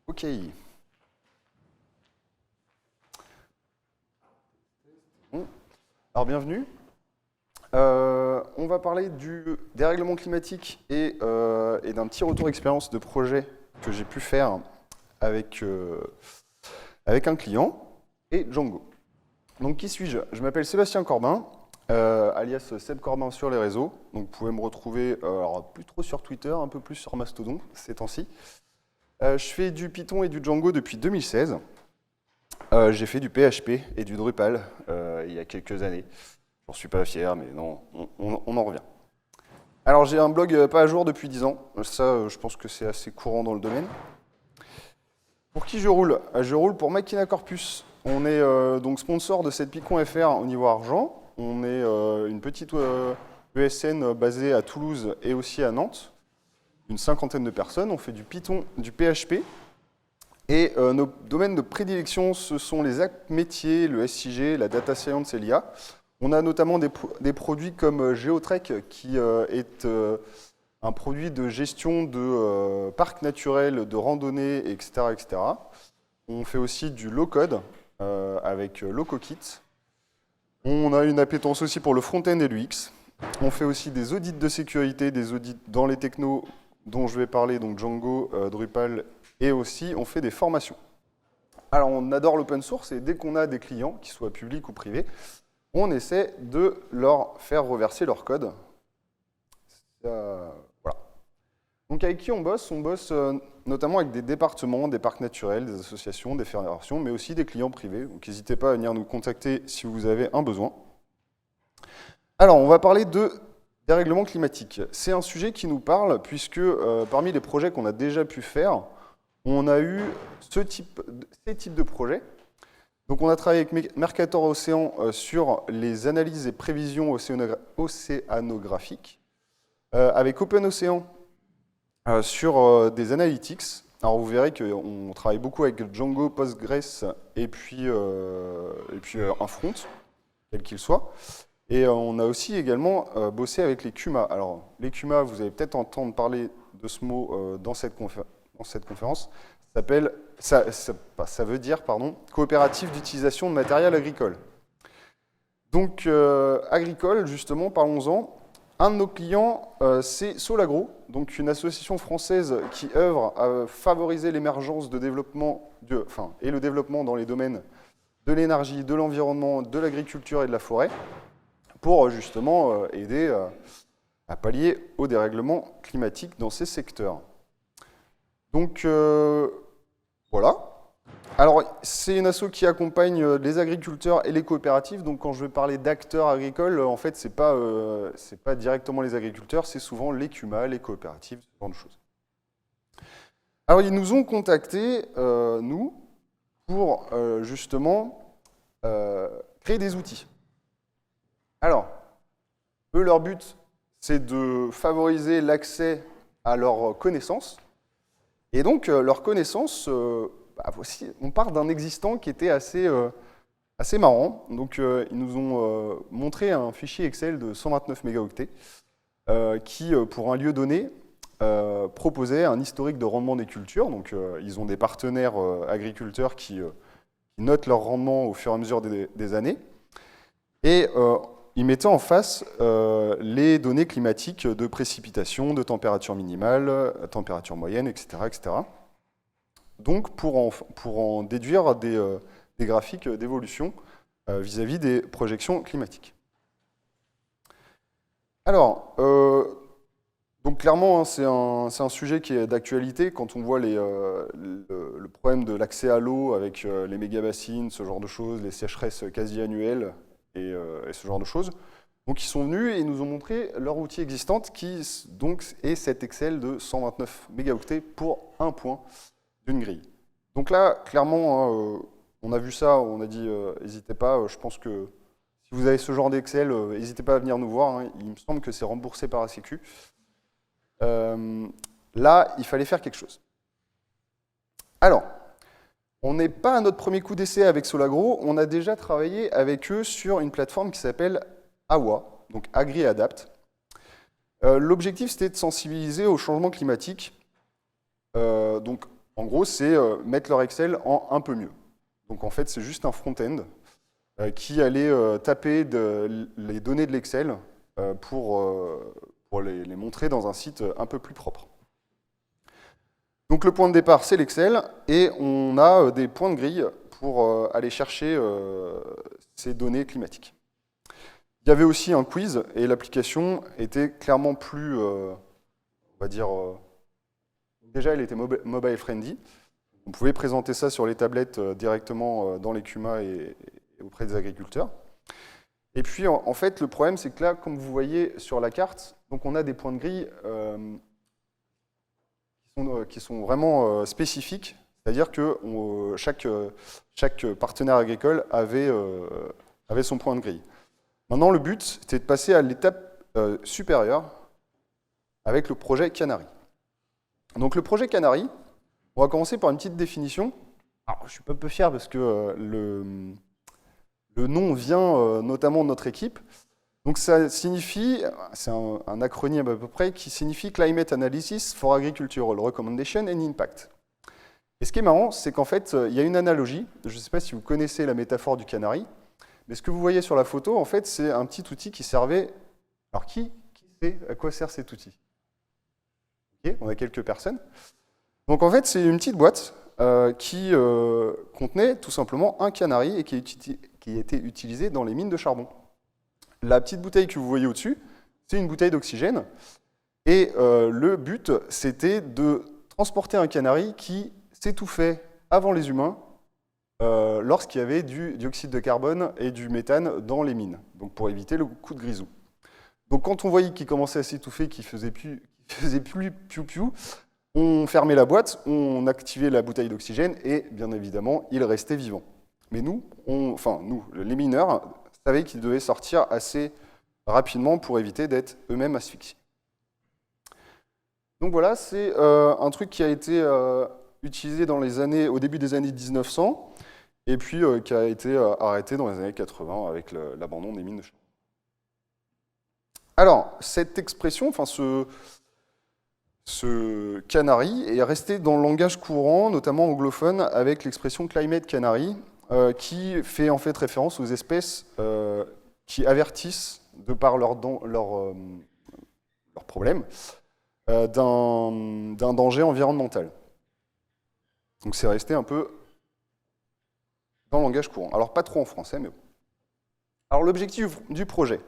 Ok. Bon. Alors bienvenue. On va parler du dérèglement climatique et d'un petit retour expérience de projet que j'ai pu faire avec, avec un client et Django. Donc qui suis-je? Je m'appelle Sébastien Corbin, alias Seb Corbin sur les réseaux. Donc vous pouvez me retrouver, alors plus trop sur Twitter, un peu plus sur Mastodon ces temps-ci. Je fais du Python et du Django depuis 2016. J'ai fait du PHP et du Drupal il y a quelques années. J'en suis pas fier, mais non, on en revient. Alors j'ai un blog pas à jour depuis 10 ans. Ça, je pense que c'est assez courant dans le domaine. Pour qui je roule? Je roule pour Machina Corpus. On est donc sponsor de cette Picon.fr au niveau argent. On est une petite ESN basée à Toulouse et aussi à Nantes. Une cinquantaine de personnes. On fait du Python, du PHP. Et nos domaines de prédilection, ce sont les actes métiers, le SIG, la data science et l'IA. On a notamment des produits comme Geotrek, qui est un produit de gestion de parcs naturels, de randonnées, etc., etc. On fait aussi du low-code avec LocoKit. On a une appétence aussi pour le front-end et l'UX. On fait aussi des audits de sécurité, des audits dans les technos dont je vais parler, donc Django, Drupal, et aussi on fait des formations. Alors on adore l'open source et dès qu'on a des clients, qu'ils soient publics ou privés, on essaie de leur faire reverser leur code. Voilà. Donc avec qui on bosse? On bosse notamment avec des départements, des parcs naturels, des associations, des fédérations, mais aussi des clients privés. Donc n'hésitez pas à venir nous contacter si vous avez un besoin. Alors on va parler de dérèglement climatique. C'est un sujet qui nous parle puisque parmi les projets qu'on a déjà pu faire, on a eu ces types de projets. Donc on a travaillé avec Mercator Océan sur les analyses et prévisions océanographiques, avec Open Ocean sur des analytics. Alors vous verrez qu'on travaille beaucoup avec Django, Postgres et puis un front, quel qu'il soit. Et on a aussi également bossé avec les CUMA. Alors les CUMA, vous allez peut-être entendre parler de ce mot dans cette conférence. Ça veut dire, coopérative d'utilisation de matériel agricole. Donc, agricole, justement, parlons-en. Un de nos clients, c'est Solagro, donc une association française qui œuvre à favoriser l'émergence de développement, et le développement dans les domaines de l'énergie, de l'environnement, de l'agriculture et de la forêt, pour justement aider à pallier au dérèglement climatique dans ces secteurs. Donc, voilà. Alors, c'est une asso qui accompagne les agriculteurs et les coopératives. Donc, quand je vais parler d'acteurs agricoles, en fait, c'est pas directement les agriculteurs, c'est souvent les CUMA, les coopératives, ce genre de choses. Alors, ils nous ont contactés, nous, pour justement créer des outils. Alors, eux, leur but, c'est de favoriser l'accès à leurs connaissances. Et donc, leurs connaissances, on part d'un existant qui était assez marrant. Donc, ils nous ont montré un fichier Excel de 129 mégaoctets qui, pour un lieu donné, proposait un historique de rendement des cultures. Donc, ils ont des partenaires agriculteurs qui notent leur rendement au fur et à mesure des années. Et ils mettaient en face les données climatiques de précipitation, de température minimale, température moyenne, etc. etc. Donc, pour en déduire des graphiques d'évolution vis-à-vis des projections climatiques. Alors, donc clairement, hein, c'est un sujet qui est d'actualité quand on voit le problème de l'accès à l'eau avec les méga-bassines, ce genre de choses, les sécheresses quasi annuelles et ce genre de choses. Donc ils sont venus et ils nous ont montré leur outil existant qui donc est cet Excel de 129 mégaoctets pour un point d'une grille. Donc là, clairement, hein, on a vu ça, on a dit n'hésitez pas, je pense que si vous avez ce genre d'Excel, n'hésitez pas à venir nous voir, hein, il me semble que c'est remboursé par la Sécu. Là, il fallait faire quelque chose. Alors, on n'est pas à notre premier coup d'essai avec Solagro, on a déjà travaillé avec eux sur une plateforme qui s'appelle AWA, donc AgriAdapt. L'objectif, c'était de sensibiliser au changement climatique. Donc, En gros, c'est mettre leur Excel en un peu mieux. Donc en fait, c'est juste un front-end qui allait taper les données de l'Excel pour les montrer dans un site un peu plus propre. Donc le point de départ, c'est l'Excel, et on a des points de grille pour aller chercher ces données climatiques. Il y avait aussi un quiz, et l'application était clairement plus, on va dire, déjà elle était mobile friendly. On pouvait présenter ça sur les tablettes directement dans les CUMA et auprès des agriculteurs. Et puis en fait, le problème, c'est que là, comme vous voyez sur la carte, donc on a des points de grille qui sont vraiment spécifiques, c'est-à-dire que chaque partenaire agricole avait son point de grille. Maintenant, le but, c'était de passer à l'étape supérieure avec le projet Canary. Donc le projet Canary, on va commencer par une petite définition. Alors, je suis un peu fier parce que le nom vient notamment de notre équipe. Donc ça signifie, c'est un acronyme à peu près, qui signifie Climate Analysis for Agricultural Recommendation and Impact. Et ce qui est marrant, c'est qu'en fait, il y a une analogie. Je ne sais pas si vous connaissez la métaphore du canari, mais ce que vous voyez sur la photo, en fait, c'est un petit outil qui servait... Alors, qui sait à quoi sert cet outil? Okay, on a quelques personnes. Donc, en fait, c'est une petite boîte qui contenait tout simplement un canari et qui était utilisé dans les mines de charbon. La petite bouteille que vous voyez au-dessus, c'est une bouteille d'oxygène. Et le but, c'était de transporter un canari qui s'étouffait avant les humains lorsqu'il y avait du dioxyde de carbone et du méthane dans les mines, donc pour éviter le coup de grisou. Donc quand on voyait qu'il commençait à s'étouffer, qu'il faisait plus piou-piou, on fermait la boîte, on activait la bouteille d'oxygène et bien évidemment, il restait vivant. Mais nous, les mineurs, savaient qu'ils devaient sortir assez rapidement pour éviter d'être eux-mêmes asphyxiés. Donc voilà, c'est un truc qui a été utilisé au début des années 1900, et puis qui a été arrêté dans les années 80 avec l'abandon des mines de charbon. Alors, cette expression, enfin ce canari, est resté dans le langage courant, notamment anglophone, avec l'expression climate canary, qui fait en fait référence aux espèces qui avertissent, de par leur problème, d'un danger environnemental. Donc c'est resté un peu dans le langage courant. Alors pas trop en français, mais bon. Alors l'objectif du projet,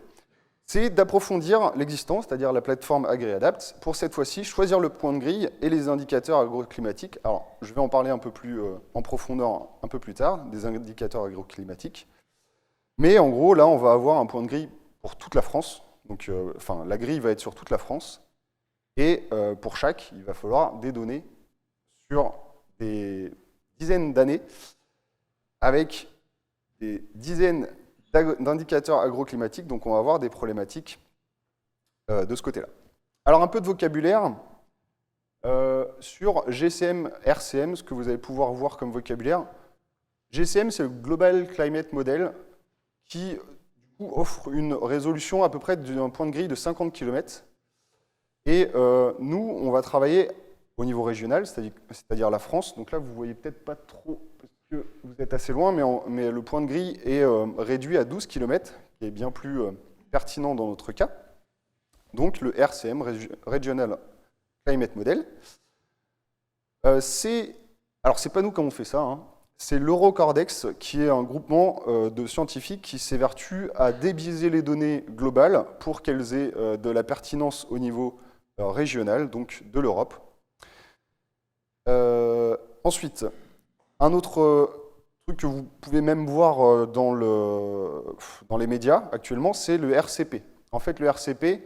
c'est d'approfondir l'existant, c'est-à-dire la plateforme AgriAdapt, pour cette fois-ci choisir le point de grille et les indicateurs agroclimatiques. Alors je vais en parler un peu plus en profondeur un peu plus tard, des indicateurs agroclimatiques. Mais en gros, là, on va avoir un point de grille pour toute la France. Donc, la grille va être sur toute la France. Et pour chaque, il va falloir des données sur des dizaines d'années avec des dizaines d'indicateurs agroclimatiques. Donc, on va avoir des problématiques de ce côté-là. Alors, un peu de vocabulaire sur GCM, RCM, ce que vous allez pouvoir voir comme vocabulaire. GCM, c'est le Global Climate Model, qui du coup, offre une résolution à peu près d'un point de grille de 50 km. Et nous, on va travailler au niveau régional, c'est-à-dire la France. Donc là, vous ne voyez peut-être pas trop, parce que vous êtes assez loin, mais le point de grille est réduit à 12 km, qui est bien plus pertinent dans notre cas. Donc le RCM, Regional Climate Model. Alors, c'est pas nous qui avons fait ça, hein. C'est l'Eurocordex, qui est un groupement de scientifiques qui s'évertue à débiaiser les données globales pour qu'elles aient de la pertinence au niveau régional, donc de l'Europe. Ensuite, un autre truc que vous pouvez même voir dans les médias actuellement, c'est le RCP. En fait, le RCP,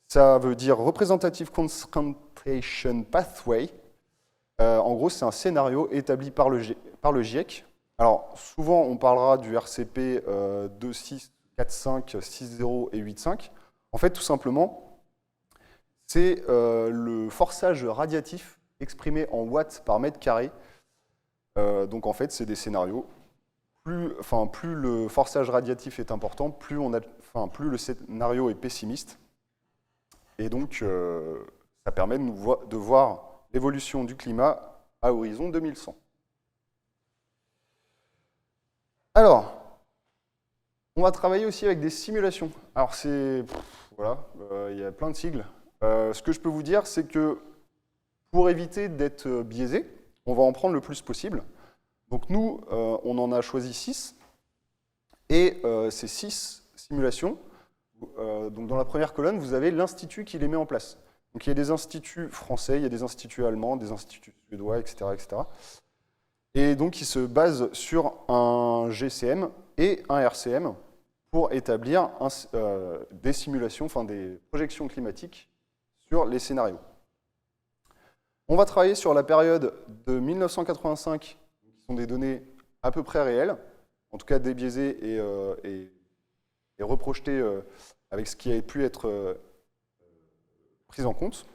ça veut dire Representative Concentration Pathway. En gros, c'est un scénario établi par le GIEC. Alors, souvent, on parlera du RCP 2.6, 4.5, 6.0 et 8.5. En fait, tout simplement, c'est le forçage radiatif exprimé en watts par mètre carré. Donc, en fait, c'est des scénarios. Plus le forçage radiatif est important, plus le scénario est pessimiste. Et donc, ça permet de voir l'évolution du climat à horizon 2100. Alors, on va travailler aussi avec des simulations. Alors, voilà, il y a plein de sigles. Ce que je peux vous dire, c'est que pour éviter d'être biaisé, on va en prendre le plus possible. Donc nous, on en a choisi 6. Et ces 6 simulations, donc dans la première colonne, vous avez l'institut qui les met en place. Donc il y a des instituts français, il y a des instituts allemands, des instituts suédois, etc., etc. Et donc ils se basent sur un GCM et un RCM pour établir des simulations, enfin des projections climatiques sur les scénarios. On va travailler sur la période de 1985, qui sont des données à peu près réelles, en tout cas débiaisées et reprojetées avec ce qui a pu être pris en compte.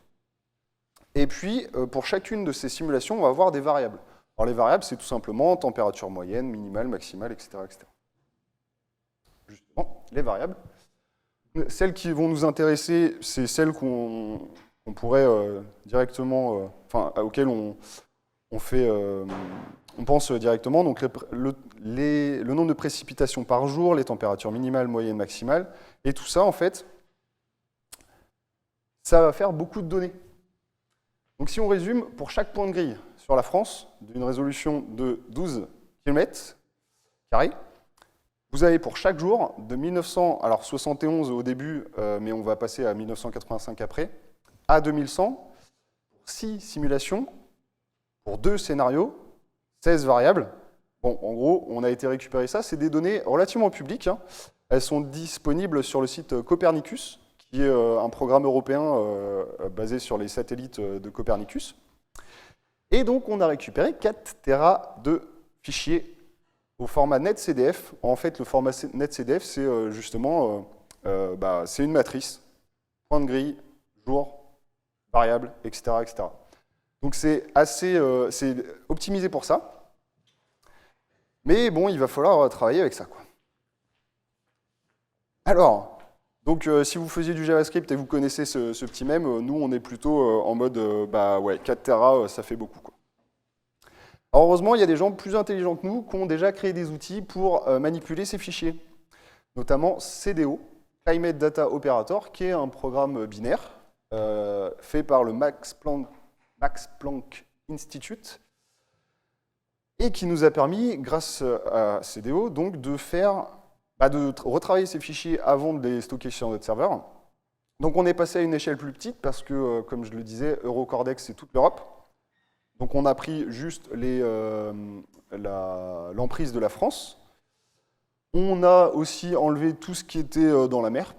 Et puis, pour chacune de ces simulations, on va avoir des variables. Alors les variables, c'est tout simplement température moyenne, minimale, maximale, etc., etc. Justement, les variables. Celles qui vont nous intéresser, c'est celles qu'on pourrait directement, enfin, auxquelles on pense directement. Donc le nombre de précipitations par jour, les températures minimales, moyennes, maximales, et tout ça, en fait, ça va faire beaucoup de données. Donc si on résume, pour chaque point de grille sur la France, d'une résolution de 12 km², vous avez pour chaque jour, de 1971 au début, mais on va passer à 1985 après, à 2100, pour 6 simulations, pour 2 scénarios, 16 variables. Bon, en gros, on a été récupérer ça. C'est des données relativement publiques. Hein. Elles sont disponibles sur le site Copernicus, qui est un programme européen basé sur les satellites de Copernicus. Et donc, on a récupéré 4 Tera de fichiers au format NetCDF. En fait, le format NetCDF, c'est justement c'est une matrice, point de grille, jour, variable, etc., etc. Donc, c'est c'est optimisé pour ça. Mais bon, il va falloir travailler avec ça, quoi. Alors, donc, si vous faisiez du JavaScript et vous connaissez ce petit mème, nous, on est plutôt en mode, 4 Tera, ça fait beaucoup, quoi. Alors, heureusement, il y a des gens plus intelligents que nous qui ont déjà créé des outils pour manipuler ces fichiers, notamment CDO, Climate Data Operator, qui est un programme binaire fait par le Max Planck Institute et qui nous a permis, grâce à CDO, donc, de retravailler ces fichiers avant de les stocker sur notre serveur. Donc on est passé à une échelle plus petite parce que, comme je le disais, Eurocordex, c'est toute l'Europe. Donc on a pris juste l'emprise de la France. On a aussi enlevé tout ce qui était dans la mer,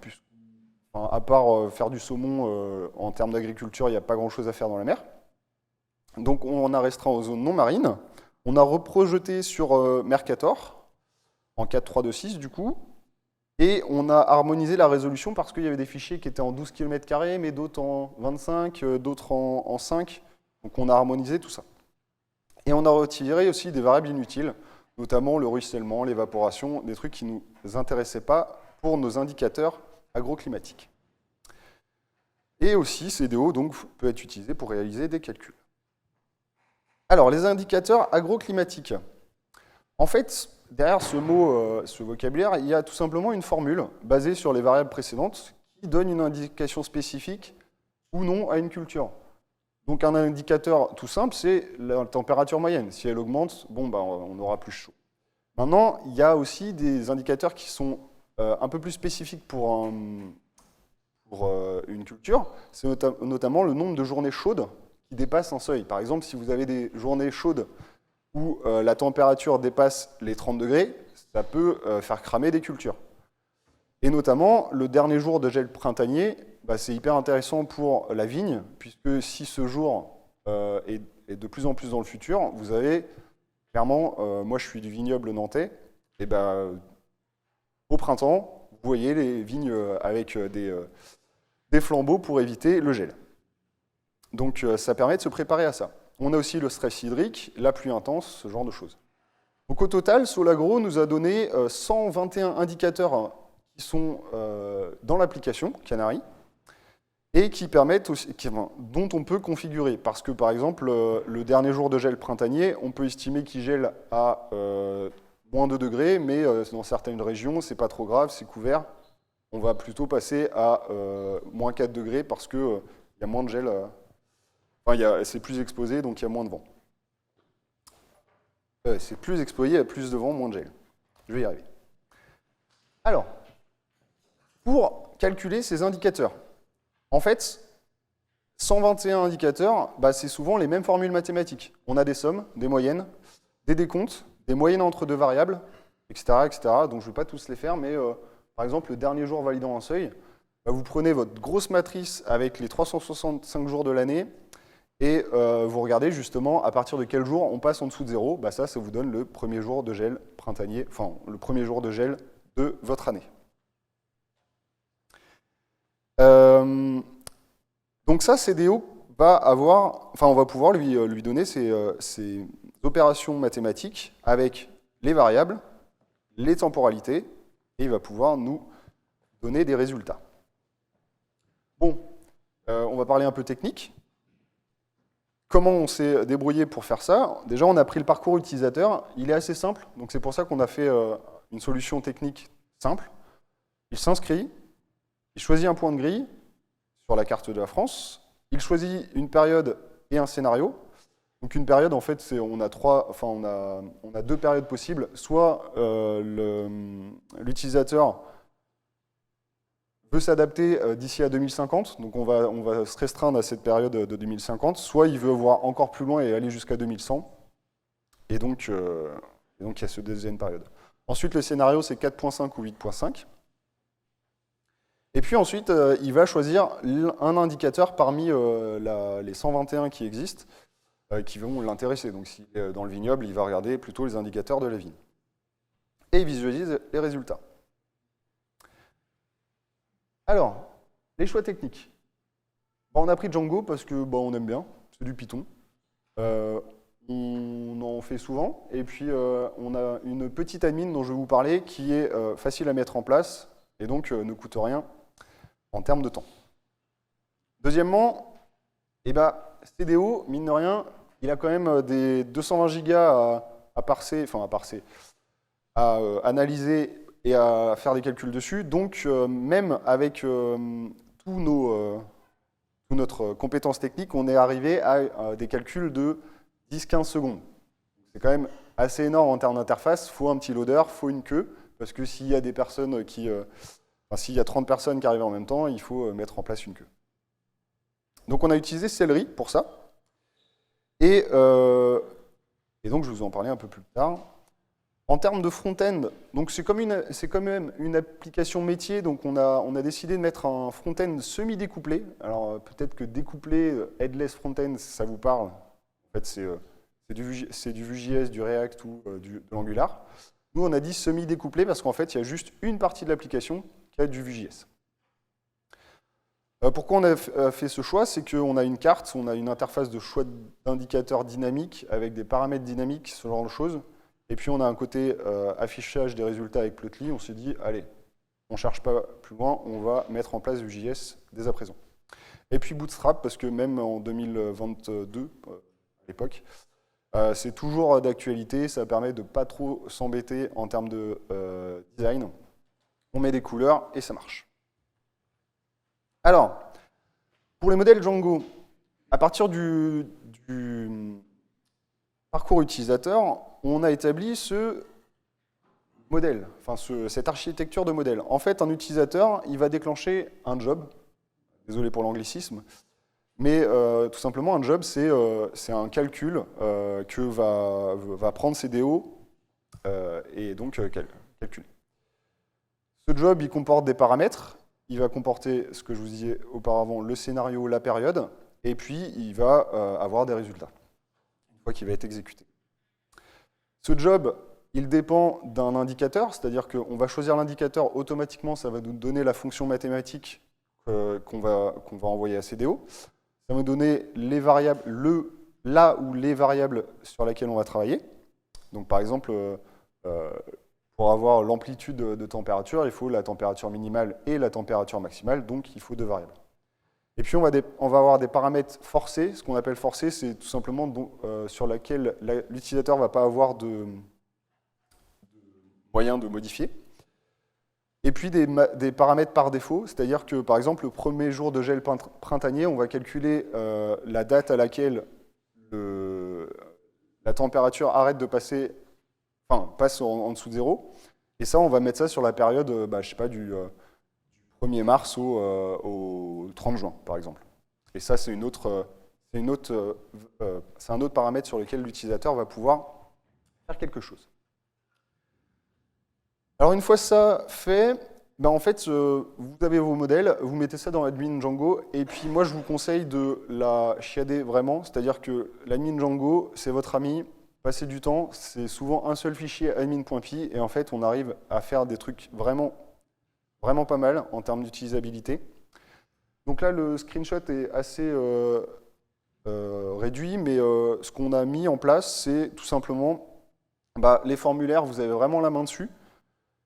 à part faire du saumon, en termes d'agriculture, il n'y a pas grand-chose à faire dans la mer. Donc on a restreint aux zones non marines. On a reprojeté sur Mercator, en 4.3.2.6 du coup, et on a harmonisé la résolution parce qu'il y avait des fichiers qui étaient en 12 km², mais d'autres en 25, d'autres en 5, donc on a harmonisé tout ça. Et on a retiré aussi des variables inutiles, notamment le ruissellement, l'évaporation, des trucs qui ne nous intéressaient pas pour nos indicateurs agroclimatiques. Et aussi, CDO donc, peut être utilisé pour réaliser des calculs. Alors, les indicateurs agroclimatiques. En fait, derrière ce mot, ce vocabulaire, il y a tout simplement une formule basée sur les variables précédentes qui donne une indication spécifique ou non à une culture. Donc un indicateur tout simple, c'est la température moyenne. Si elle augmente, bon, on aura plus chaud. Maintenant, il y a aussi des indicateurs qui sont un peu plus spécifiques pour une culture. C'est notamment le nombre de journées chaudes qui dépassent un seuil. Par exemple, si vous avez des journées chaudes où la température dépasse les 30 degrés, ça peut faire cramer des cultures. Et notamment, le dernier jour de gel printanier, c'est hyper intéressant pour la vigne, puisque si ce jour est de plus en plus dans le futur, vous avez, clairement, moi je suis du vignoble nantais, et au printemps, vous voyez les vignes avec des flambeaux pour éviter le gel. Donc ça permet de se préparer à ça. On a aussi le stress hydrique, la pluie intense, ce genre de choses. Donc au total, Solagro nous a donné 121 indicateurs qui sont dans l'application Canary. et qui permettent aussi, dont on peut configurer. Parce que, par exemple, le dernier jour de gel printanier, on peut estimer qu'il gèle à moins 2 degrés, mais dans certaines régions, c'est pas trop grave, c'est couvert. On va plutôt passer à moins 4 degrés parce qu'il y a moins de gel, c'est plus exposé, donc il y a moins de vent. C'est plus exposé, il y a plus de vent, moins de gel. Je vais y arriver. Alors, pour calculer ces indicateurs, en fait, 121 indicateurs, c'est souvent les mêmes formules mathématiques. On a des sommes, des moyennes, des décomptes, des moyennes entre deux variables, etc. etc. Donc je ne vais pas tous les faire, mais par exemple, le dernier jour validant un seuil, vous prenez votre grosse matrice avec les 365 jours de l'année et vous regardez justement à partir de quel jour on passe en dessous de 0. Ça vous donne le premier jour de gel printanier, enfin le premier jour de gel de votre année. Donc ça, CDO on va pouvoir lui donner ces opérations mathématiques avec les variables, les temporalités, et il va pouvoir nous donner des résultats. Bon, on va parler un peu technique. Comment on s'est débrouillé pour faire ça? Déjà, on a pris le parcours utilisateur. Il est assez simple, donc c'est pour ça qu'on a fait une solution technique simple. Il s'inscrit, il choisit un point de grille sur la carte de la France, il choisit une période et un scénario. Donc une période, en fait, on a deux périodes possibles. Soit l'utilisateur veut s'adapter d'ici à 2050, donc on va se restreindre à cette période de 2050, soit il veut voir encore plus loin et aller jusqu'à 2100. Et donc, il y a cette deuxième période. Ensuite, le scénario, c'est 4.5 ou 8.5. Et puis ensuite, il va choisir un indicateur parmi les 121 qui existent, qui vont l'intéresser. Donc, s'il est dans le vignoble, il va regarder plutôt les indicateurs de la vigne. Et il visualise les résultats. Alors, les choix techniques. On a pris Django parce que on aime bien, c'est du Python. On en fait souvent. Et puis, on a une petite admin dont je vais vous parler qui est facile à mettre en place et donc ne coûte rien en termes de temps. Deuxièmement, CDO, mine de rien, il a quand même des 220 gigas à parser, à analyser et à faire des calculs dessus. Donc, même avec toute notre compétence technique, on est arrivé à des calculs de 10-15 secondes. C'est quand même assez énorme en termes d'interface. Il faut un petit loader, il faut une queue, parce que s'il y a des personnes s'il y a 30 personnes qui arrivent en même temps, il faut mettre en place une queue. Donc, on a utilisé Celery pour ça. Et donc, je vais vous en parler un peu plus tard. En termes de front-end, donc c'est quand même une application métier, donc on a décidé de mettre un front-end semi-découplé. Alors peut-être que découplé, headless front-end, ça vous parle. En fait, c'est du Vue.js, du React ou de l'Angular. Nous, on a dit semi-découplé parce qu'en fait, il y a juste une partie de l'application qui a du Vue.js. Pourquoi on a fait ce choix? C'est qu'on a une carte, on a une interface de choix d'indicateurs dynamiques avec des paramètres dynamiques, ce genre de choses. Et puis on a un côté affichage des résultats avec Plotly. On s'est dit, allez, on ne cherche pas plus loin, on va mettre en place Vue.js dès à présent. Et puis Bootstrap, parce que même en 2022, à l'époque, c'est toujours d'actualité, ça permet de ne pas trop s'embêter en termes de design. On met des couleurs et ça marche. Alors, pour les modèles Django, à partir du parcours utilisateur, on a établi ce modèle, cette architecture de modèle. En fait, un utilisateur, il va déclencher un job. Désolé pour l'anglicisme. Mais tout simplement, un job, c'est un calcul que va prendre CDO et donc calculer. Ce job, il comporte des paramètres. Il va comporter, ce que je vous disais auparavant, le scénario, la période. Et puis, il va avoir des résultats, une fois qu'il va être exécuté. Ce job, il dépend d'un indicateur, c'est-à-dire qu'on va choisir l'indicateur, automatiquement, ça va nous donner la fonction mathématique qu'on va envoyer à CDO. Ça va nous donner les variables, là où les variables sur lesquelles on va travailler. Donc par exemple, pour avoir l'amplitude de température, il faut la température minimale et la température maximale, donc il faut deux variables. Et puis on va avoir des paramètres forcés. Ce qu'on appelle forcés, c'est tout simplement sur laquelle l'utilisateur ne va pas avoir de moyen de modifier. Et puis des paramètres par défaut, c'est-à-dire que par exemple le premier jour de gel printanier, on va calculer la date à laquelle la température arrête de passer, passe en dessous de zéro. Et ça, on va mettre ça sur la période, je sais pas, du 1er mars au 30 juin, par exemple. Et ça, c'est un autre paramètre sur lequel l'utilisateur va pouvoir faire quelque chose. Alors, une fois ça fait, en fait, vous avez vos modèles, vous mettez ça dans l'admin Django, et puis moi, je vous conseille de la chiader vraiment, c'est-à-dire que l'admin Django, c'est votre ami, passez du temps, c'est souvent un seul fichier admin.py, et en fait, on arrive à faire des trucs vraiment pas mal en termes d'utilisabilité. Donc là, le screenshot est assez réduit, mais ce qu'on a mis en place, c'est tout simplement les formulaires, vous avez vraiment la main dessus.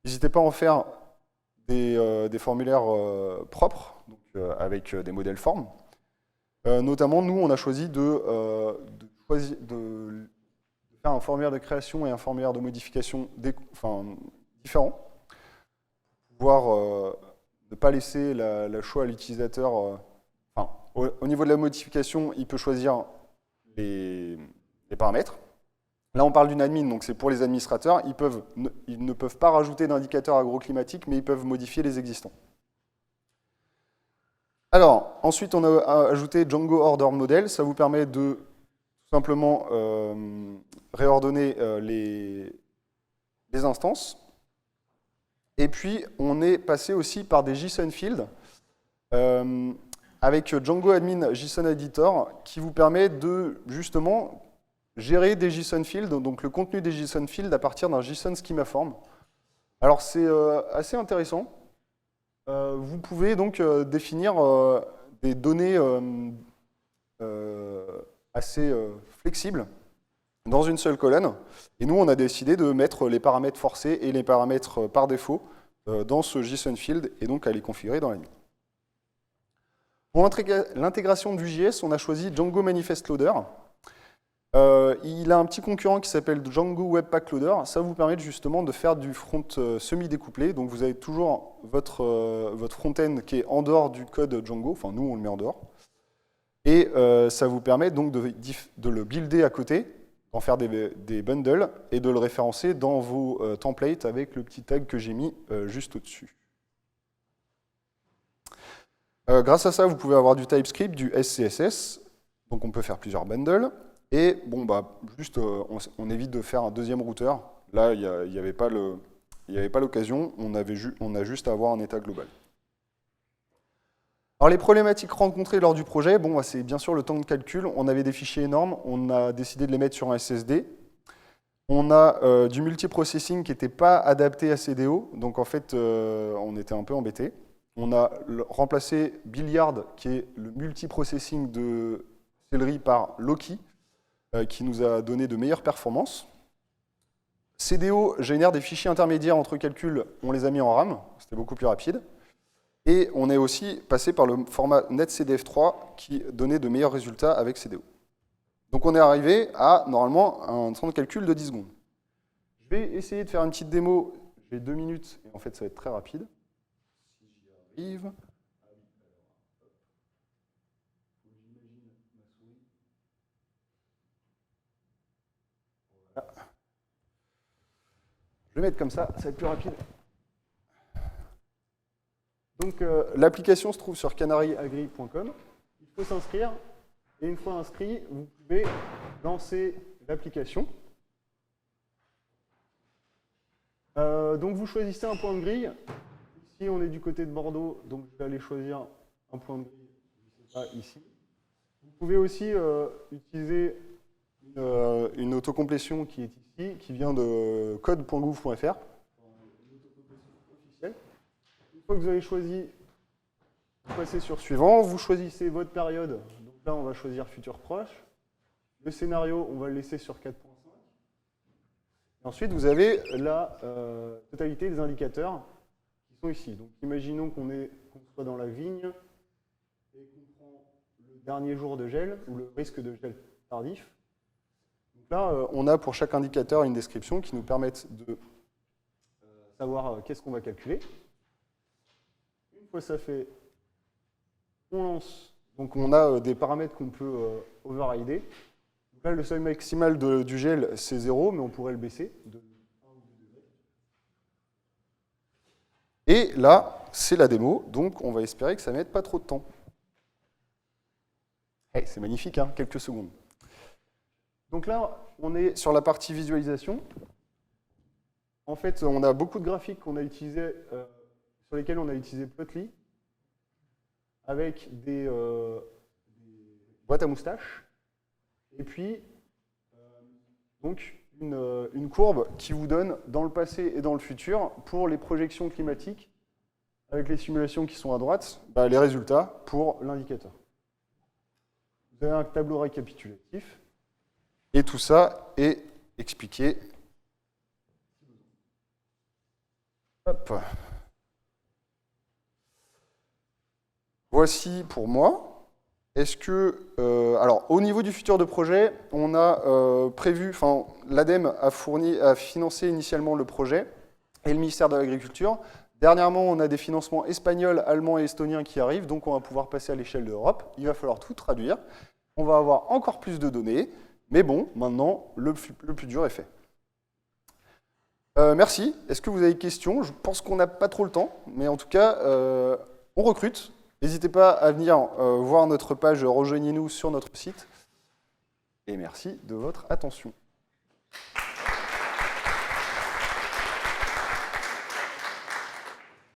N'hésitez pas à en faire des formulaires propres, donc, avec des modèles formes. Notamment, nous, on a choisi de faire un formulaire de création et un formulaire de modification différents. Pouvoir ne pas laisser le choix à l'utilisateur. Au niveau de la modification, il peut choisir les paramètres. Là, on parle d'une admin, donc c'est pour les administrateurs. Ils ne peuvent pas rajouter d'indicateurs agroclimatiques, mais ils peuvent modifier les existants. Alors, ensuite, on a ajouté Django Order Model. Ça vous permet de tout simplement réordonner les instances. Et puis, on est passé aussi par des JSON fields avec Django Admin JSON Editor qui vous permet de, justement, gérer des JSON fields, donc le contenu des JSON fields à partir d'un JSON schema form. Alors, c'est assez intéressant. Vous pouvez donc définir des données assez flexibles dans une seule colonne. Et nous, on a décidé de mettre les paramètres forcés et les paramètres par défaut dans ce JSON field et donc à les configurer dans la nuit. Pour l'intégration du JS, on a choisi Django Manifest Loader. Il a un petit concurrent qui s'appelle Django Webpack Loader. Ça vous permet justement de faire du front semi-découplé. Donc vous avez toujours votre front-end qui est en dehors du code Django. Enfin, nous, on le met en dehors. Et ça vous permet donc de le builder à côté, d'en faire des bundles et de le référencer dans vos templates avec le petit tag que j'ai mis juste au-dessus. Grâce à ça, vous pouvez avoir du TypeScript, du SCSS. Donc on peut faire plusieurs bundles. Et bon, juste, on évite de faire un deuxième routeur. Là, il n'y avait pas l'occasion, on a juste à avoir un état global. Alors les problématiques rencontrées lors du projet, c'est bien sûr le temps de calcul. On avait des fichiers énormes, on a décidé de les mettre sur un SSD. On a du multiprocessing qui n'était pas adapté à CDO, donc en fait, on était un peu embêtés. On a remplacé Billiard, qui est le multiprocessing de Celery, par Loki, qui nous a donné de meilleures performances. CDO génère des fichiers intermédiaires entre calculs, on les a mis en RAM, c'était beaucoup plus rapide. Et on est aussi passé par le format NetCDF3 qui donnait de meilleurs résultats avec CDO. Donc on est arrivé à, normalement, un temps de calcul de 10 secondes. Je vais essayer de faire une petite démo, j'ai 2 minutes, et en fait ça va être très rapide. Si j'y arrive. Je vais mettre comme ça va être plus rapide. Donc l'application se trouve sur canaryagri.com. Il faut s'inscrire. Et une fois inscrit, vous pouvez lancer l'application. Donc vous choisissez un point de grille. Ici, on est du côté de Bordeaux, donc je vais aller choisir un point de grille, je ne sais pas, ici. Vous pouvez aussi utiliser une autocomplétion qui est ici, qui vient de code.gouv.fr. Une autocomplétion officielle. Une fois que vous avez choisi, vous passez sur suivant, vous choisissez votre période. Donc là, on va choisir futur proche. Le scénario, on va le laisser sur 4.5. Ensuite, vous avez la totalité des indicateurs qui sont ici. Donc imaginons qu'on soit dans la vigne et qu'on dernier jour de gel ou le risque de gel tardif. Donc là, on a pour chaque indicateur une description qui nous permettent de savoir qu'est-ce qu'on va calculer. Une fois ça fait, on lance. Donc on a des paramètres qu'on peut overrider. Donc là, le seuil maximal du gel, c'est 0, mais on pourrait le baisser de 1 ou 2 degrés. Et là, c'est la démo, donc on va espérer que ça ne mette pas trop de temps. Hey, c'est magnifique, hein, quelques secondes. Donc là, on est sur la partie visualisation. En fait, on a beaucoup de graphiques qu'on a utilisés, sur lesquels on a utilisé Plotly, avec des boîtes à moustaches, et puis donc une courbe qui vous donne dans le passé et dans le futur, pour les projections climatiques, avec les simulations qui sont à droite, les résultats pour l'indicateur. Vous avez un tableau récapitulatif, et tout ça est expliqué. Hop. Voici pour moi. Est-ce que, alors, au niveau du futur de projet, on a prévu, enfin, l'ADEME a financé initialement le projet, et le ministère de l'Agriculture. Dernièrement, on a des financements espagnols, allemands et estoniens qui arrivent, donc on va pouvoir passer à l'échelle de l'Europe. Il va falloir tout traduire. On va avoir encore plus de données, mais bon, maintenant, le plus dur est fait. Merci. Est-ce que vous avez des questions? Je pense qu'on n'a pas trop le temps, mais en tout cas, on recrute. N'hésitez pas à venir voir notre page, rejoignez-nous sur notre site. Et merci de votre attention.